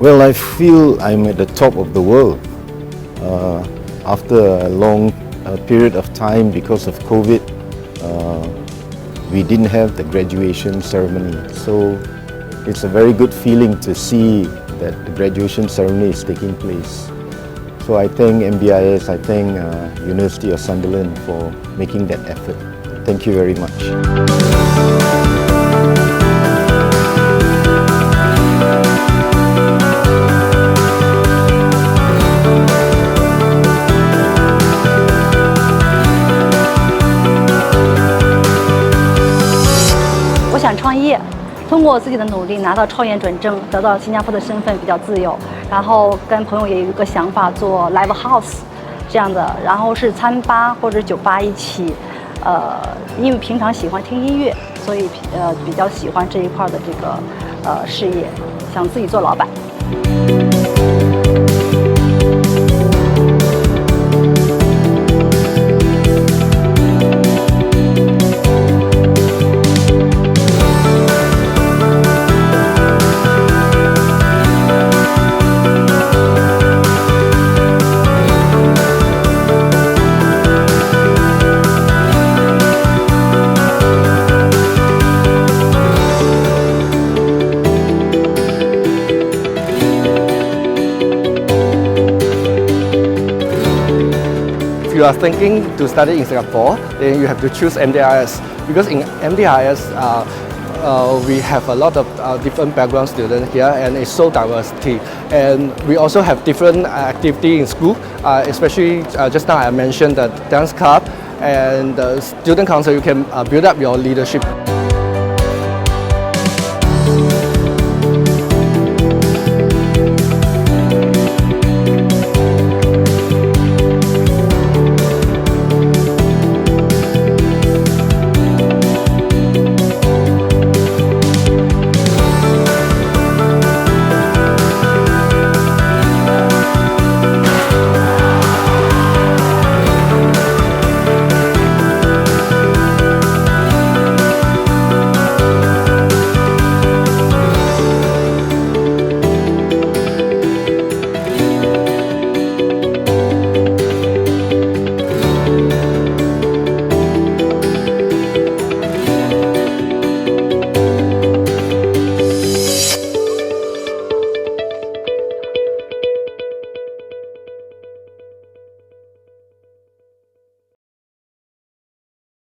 Well, I feel I'm at the top of the world. After a long period of time because of COVID, we didn't have the graduation ceremony. So it's a very good feeling to see that the graduation ceremony is taking place. So I thank MDIS, I thank University of Sunderland for making that effort. Thank you very much. 我想创业，通过自己的努力拿到创业准证，得到新加坡的身份，比较自由。然后跟朋友也有一个想法，做 live house 这样的，然后是餐吧或者酒吧一起。因为平常喜欢听音乐，所以比较喜欢这一块的这个事业，想自己做老板。If you are thinking to study in Singapore, then you have to choose MDIS because in MDIS we have a lot of different background students here and it's so diversity. And we also have different activity in school, especially just now I mentioned the dance club and the student council. You can build up your leadership.